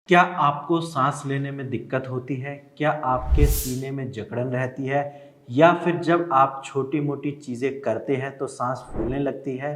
क्या आपको सांस लेने में दिक्कत होती है? क्या आपके सीने में जकड़न रहती है? या फिर जब आप छोटी-मोटी चीज़ें करते हैं तो सांस फूलने लगती है?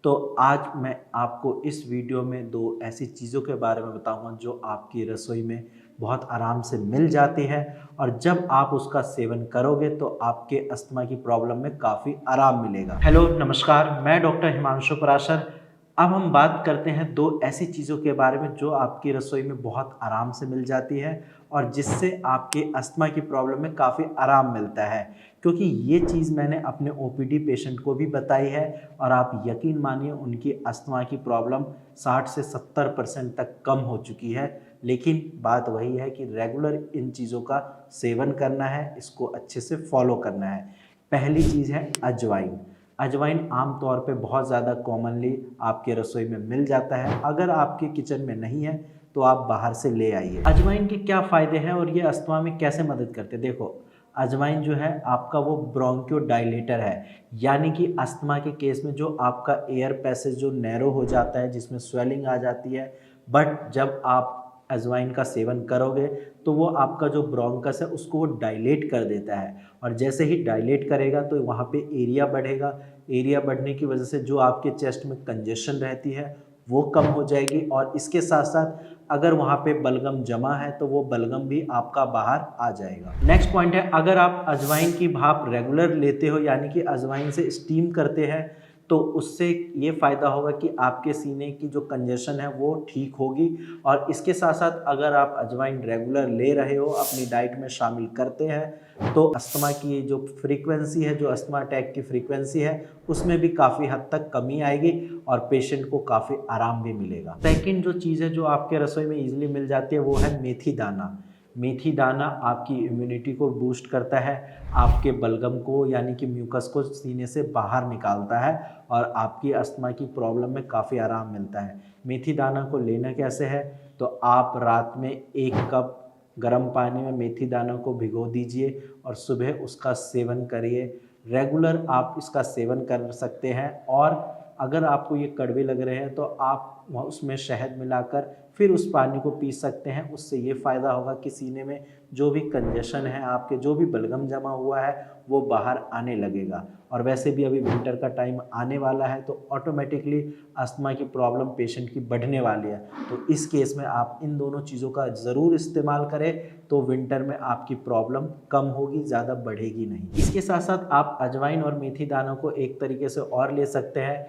तो आज मैं आपको इस वीडियो में 2 ऐसी चीज़ों के बारे में बताऊँगा जो आपकी रसोई में बहुत आराम से मिल जाती है और जब आप उसका सेवन करोगे तो आपके अस्थमा की प्रॉब्लम में काफ़ी आराम मिलेगा। हेलो, नमस्कार, मैं डॉक्टर हिमांशु पराशर। अब हम बात करते हैं 2 ऐसी चीज़ों के बारे में जो आपकी रसोई में बहुत आराम से मिल जाती है और जिससे आपके अस्थमा की प्रॉब्लम में काफ़ी आराम मिलता है। क्योंकि ये चीज़ मैंने अपने ओपीडी पेशेंट को भी बताई है और आप यकीन मानिए उनकी अस्थमा की प्रॉब्लम 60 से 70% तक कम हो चुकी है। लेकिन बात वही है कि रेगुलर इन चीज़ों का सेवन करना है, इसको अच्छे से फॉलो करना है। पहली चीज़ है अजवाइन। अजवाइन आम तौर पे बहुत ज़्यादा कॉमनली आपके रसोई में मिल जाता है। अगर आपके किचन में नहीं है तो आप बाहर से ले आइए। अजवाइन के क्या फ़ायदे हैं और ये अस्थमा में कैसे मदद करते हैं? देखो, अजवाइन जो है आपका वो ब्रोंकियोडायलेटर है, यानी कि अस्थमा के केस में जो आपका एयर पैसेज जो नैरो हो जाता है, जिसमें स्वेलिंग आ जाती है, बट जब आप अजवाइन का सेवन करोगे तो वो आपका जो ब्रोंकस है उसको वो डायलेट कर देता है और जैसे ही डायलेट करेगा तो वहाँ पे एरिया बढ़ेगा। एरिया बढ़ने की वजह से जो आपके चेस्ट में कंजेशन रहती है वो कम हो जाएगी और इसके साथ साथ अगर वहाँ पे बलगम जमा है तो वो बलगम भी आपका बाहर आ जाएगा। नेक्स्ट पॉइंट है, अगर आप अजवाइन की भाप रेगुलर लेते हो यानी कि अजवाइन से स्टीम करते हैं तो उससे ये फ़ायदा होगा कि आपके सीने की जो कंजेशन है वो ठीक होगी और इसके साथ साथ अगर आप अजवाइन रेगुलर ले रहे हो, अपनी डाइट में शामिल करते हैं तो अस्थमा की जो फ्रीक्वेंसी है, जो अस्थमा अटैक की फ्रीक्वेंसी है, उसमें भी काफ़ी हद तक कमी आएगी और पेशेंट को काफ़ी आराम भी मिलेगा। सेकंड जो चीज़ है जो आपके रसोई में ईज़िली मिल जाती है वो है मेथी दाना। मेथी दाना आपकी इम्यूनिटी को बूस्ट करता है, आपके बलगम को यानी कि म्यूकस को सीने से बाहर निकालता है और आपकी अस्थमा की प्रॉब्लम में काफ़ी आराम मिलता है। मेथी दाना को लेना कैसे है? तो आप रात में 1 कप गर्म पानी में मेथी दानों को भिगो दीजिए और सुबह उसका सेवन करिए। रेगुलर आप इसका सेवन कर सकते हैं और अगर आपको ये कड़वे लग रहे हैं तो आप उसमें शहद मिलाकर फिर उस पानी को पी सकते हैं। उससे ये फ़ायदा होगा कि सीने में जो भी कंजेशन है, आपके जो भी बलगम जमा हुआ है वो बाहर आने लगेगा और वैसे भी अभी विंटर का टाइम आने वाला है तो ऑटोमेटिकली अस्थमा की प्रॉब्लम पेशेंट की बढ़ने वाली है। तो इस केस में आप इन दोनों चीज़ों का ज़रूर इस्तेमाल करें तो विंटर में आपकी प्रॉब्लम कम होगी, ज़्यादा बढ़ेगी नहीं। इसके साथ साथ आप अजवाइन और मेथी दानों को एक तरीके से और ले सकते हैं।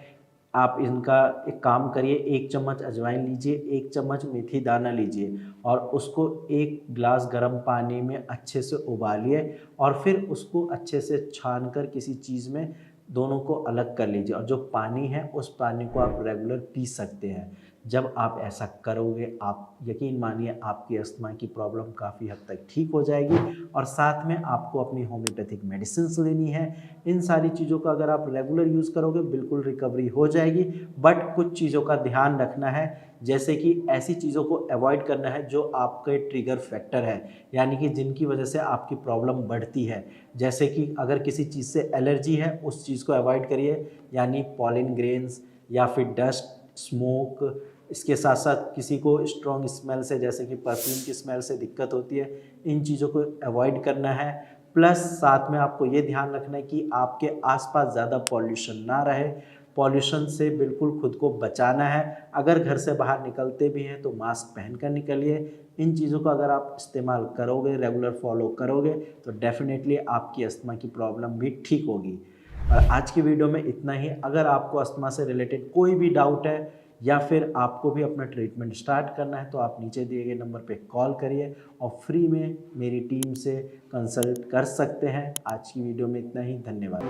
आप इनका एक काम करिए, 1 चम्मच अजवाइन लीजिए, 1 चम्मच मेथी दाना लीजिए और उसको 1 ग्लास गर्म पानी में अच्छे से उबालिए और फिर उसको अच्छे से छान कर किसी चीज़ में दोनों को अलग कर लीजिए और जो पानी है उस पानी को आप रेगुलर पी सकते हैं। जब आप ऐसा करोगे आप यकीन मानिए आपकी अस्थमा की प्रॉब्लम काफ़ी हद तक ठीक हो जाएगी और साथ में आपको अपनी होम्योपैथिक मेडिसिन्स लेनी है। इन सारी चीज़ों का अगर आप रेगुलर यूज़ करोगे बिल्कुल रिकवरी हो जाएगी, बट कुछ चीज़ों का ध्यान रखना है, जैसे कि ऐसी चीज़ों को अवॉइड करना है जो आपके ट्रिगर फैक्टर है, यानी कि जिनकी वजह से आपकी प्रॉब्लम बढ़ती है। जैसे कि अगर किसी चीज़ से एलर्जी है उस चीज़ को अवॉइड करिए, यानी पॉलिन ग्रेन्स या फिर डस्ट, स्मोक। इसके साथ साथ किसी को स्ट्रॉन्ग स्मेल से जैसे कि परफ्यूम की स्मेल से दिक्कत होती है, इन चीज़ों को अवॉइड करना है। प्लस साथ में आपको ये ध्यान रखना है कि आपके आसपास ज़्यादा पॉल्यूशन ना रहे, पॉल्यूशन से बिल्कुल खुद को बचाना है। अगर घर से बाहर निकलते भी हैं तो मास्क पहन कर निकलिए। इन चीज़ों का अगर आप इस्तेमाल करोगे, रेगुलर फॉलो करोगे तो डेफिनेटली आपकी अस्थमा की प्रॉब्लम भी ठीक होगी। और आज की वीडियो में इतना ही। अगर आपको अस्थमा से रिलेटेड कोई भी डाउट है या फिर आपको भी अपना ट्रीटमेंट स्टार्ट करना है तो आप नीचे दिए गए नंबर पे कॉल करिए और फ्री में मेरी टीम से कंसल्ट कर सकते हैं। आज की वीडियो में इतना ही। धन्यवाद।